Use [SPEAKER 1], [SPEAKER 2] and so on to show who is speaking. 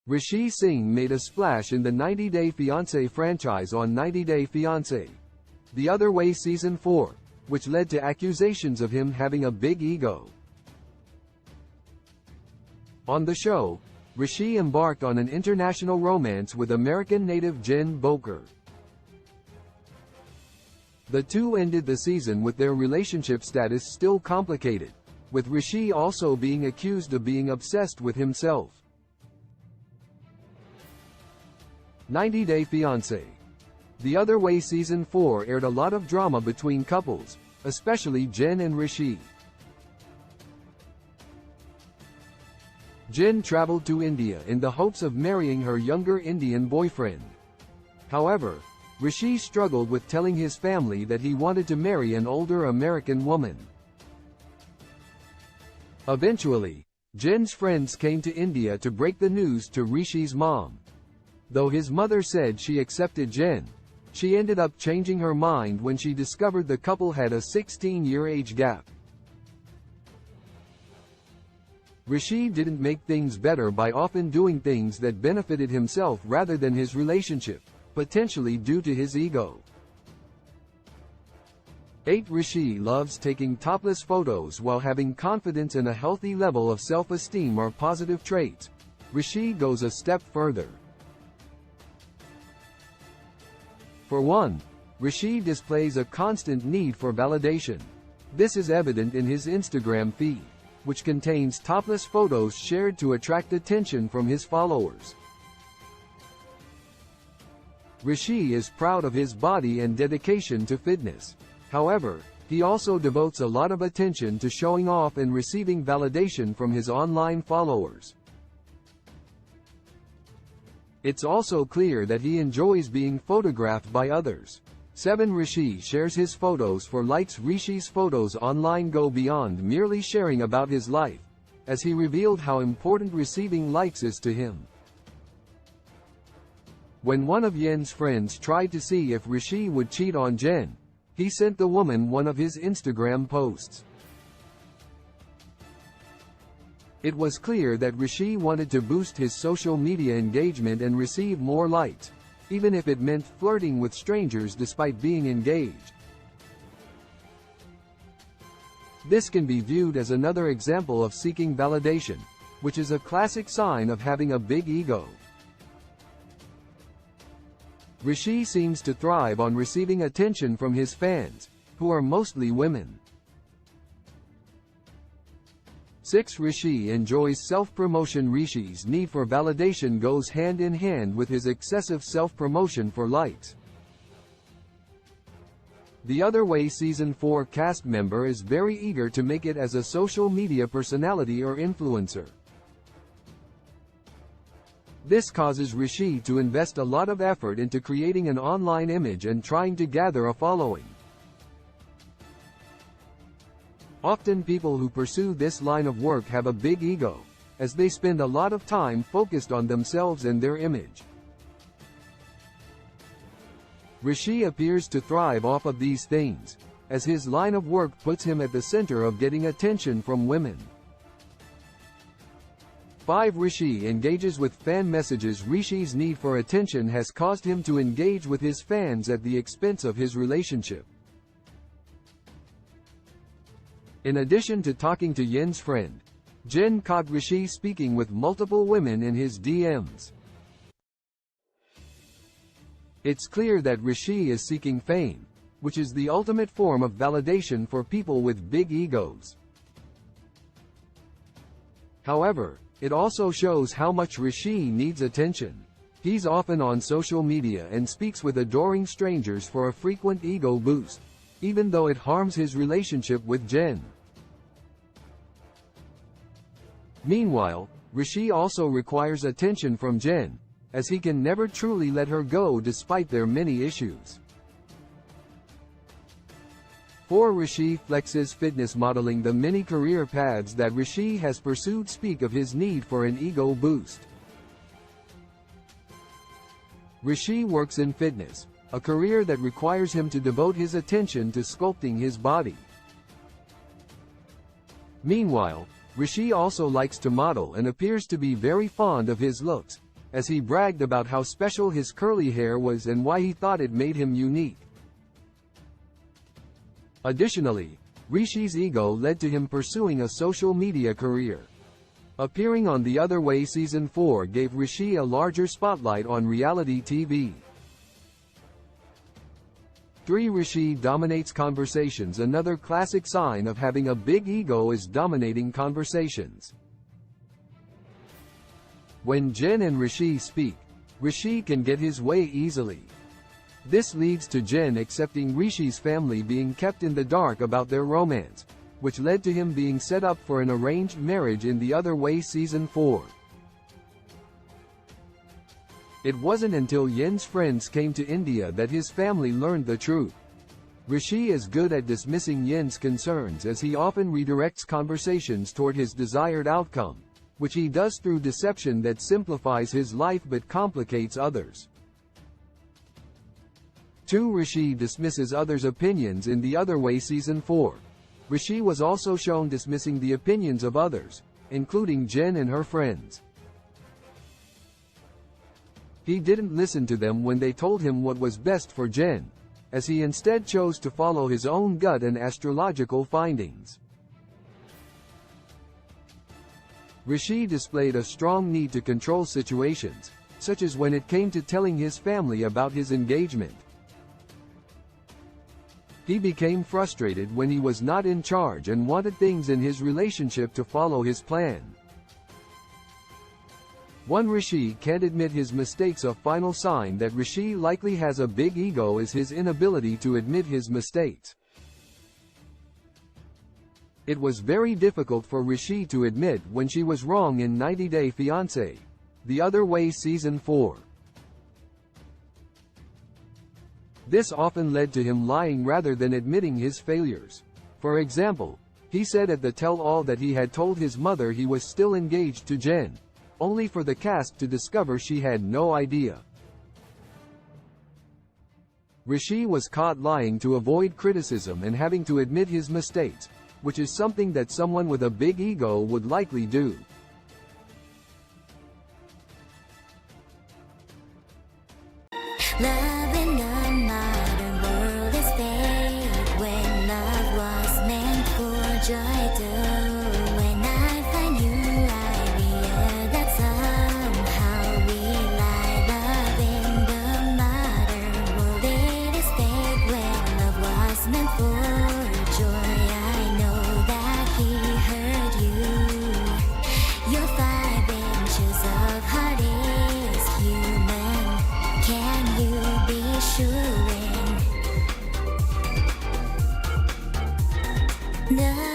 [SPEAKER 1] Rishi Singh made a splash in the 90 Day Fiance franchise on 90 Day Fiance: The Other Way Season 4, which led to accusations of him having a big ego. On the show, Rishi embarked on an international romance with American native Jen Boker. The two ended the season with their relationship status still complicated, with Rishi also being accused of being obsessed with himself. 90 Day Fiancé: The Other Way Season 4 aired a lot of drama between couples, especially Jen and Rishi. Jen traveled to India in the hopes of marrying her younger Indian boyfriend. However, Rishi struggled with telling his family that he wanted to marry an older American woman. Eventually, Jen's friends came to India to break the news to Rishi's mom. Though his mother said she accepted Jen, she ended up changing her mind when she discovered the couple had a 16-year age gap. Rishi didn't make things better by often doing things that benefited himself rather than his relationship, potentially due to his ego. 8. Rishi loves taking topless photos while having confidence and a healthy level of self-esteem are positive traits. Rishi goes a step further. For one, Rishi displays a constant need for validation. This is evident in his Instagram feed, which contains topless photos shared to attract attention from his followers. Rishi is proud of his body and dedication to fitness. However, he also devotes a lot of attention to showing off and receiving validation from his online followers. It's also clear that he enjoys being photographed by others. 7. Rishi shares his photos for likes. Rishi's photos online go beyond merely sharing about his life, as he revealed how important receiving likes is to him. When one of Yen's friends tried to see if Rishi would cheat on Jen, he sent the woman one of his Instagram posts. It was clear that Rishi wanted to boost his social media engagement and receive more likes, even if it meant flirting with strangers despite being engaged. This can be viewed as another example of seeking validation, which is a classic sign of having a big ego. Rishi seems to thrive on receiving attention from his fans, who are mostly women. 6. Rishi enjoys self-promotion. Rishi's need for validation goes hand in hand with his excessive self-promotion for likes. The Other Way Season 4 cast member is very eager to make it as a social media personality or influencer. This causes Rishi to invest a lot of effort into creating an online image and trying to gather a following. Often people who pursue this line of work have a big ego, as they spend a lot of time focused on themselves and their image. Rishi appears to thrive off of these things, as his line of work puts him at the center of getting attention from women. 5. Rishi engages with fan messages. Rishi's need for attention has caused him to engage with his fans at the expense of his relationship. In addition to talking to Yen's friend, Jen caught Rishi speaking with multiple women in his DMs. It's clear that Rishi is seeking fame, which is the ultimate form of validation for people with big egos. However, it also shows how much Rishi needs attention. He's often on social media and speaks with adoring strangers for a frequent ego boost, even though it harms his relationship with Jen. Meanwhile, Rishi also requires attention from Jen, as he can never truly let her go despite their many issues. 4. Rishi flexes fitness. Modeling. The many career paths that Rishi has pursued speak of his need for an ego boost. Rishi works in fitness, a career that requires him to devote his attention to sculpting his body. Meanwhile, Rishi also likes to model and appears to be very fond of his looks, as he bragged about how special his curly hair was and why he thought it made him unique. Additionally, Rishi's ego led to him pursuing a social media career. Appearing on The Other Way Season 4 gave Rishi a larger spotlight on reality TV. 3. Rishi dominates conversations. Another classic sign of having a big ego is dominating conversations. When Jen and Rishi speak, Rishi can get his way easily. This leads to Jen accepting Rishi's family being kept in the dark about their romance, which led to him being set up for an arranged marriage in The Other Way Season 4. It wasn't until Yen's friends came to India that his family learned the truth. Rishi is good at dismissing Yen's concerns as he often redirects conversations toward his desired outcome, which he does through deception that simplifies his life but complicates others. 2. Rishi dismisses others' opinions in The Other Way Season 4. Rishi was also shown dismissing the opinions of others, including Jen and her friends. He didn't listen to them when they told him what was best for Jen, as he instead chose to follow his own gut and astrological findings. Rishi displayed a strong need to control situations, such as when it came to telling his family about his engagement. He became frustrated when he was not in charge and wanted things in his relationship to follow his plan. 1. Rishi can't admit his mistakes. A final sign that Rishi likely has a big ego is his inability to admit his mistakes. It was very difficult for Rishi to admit when she was wrong in 90 Day Fiance, The Other Way Season 4. This often led to him lying rather than admitting his failures. For example, he said at the tell-all that he had told his mother he was still engaged to Jen, only for the cast to discover she had no idea. Rishi was caught lying to avoid criticism and having to admit his mistakes, which is something that someone with a big ego would likely do.
[SPEAKER 2] Love in the modern world is fake when love was meant for joy too. When I find you, I realize that somehow we lie. Love in the modern world, it is fake when love was meant for joy. I know that he hurt you. Your 5 inches of heart is human. Can you be sure? No.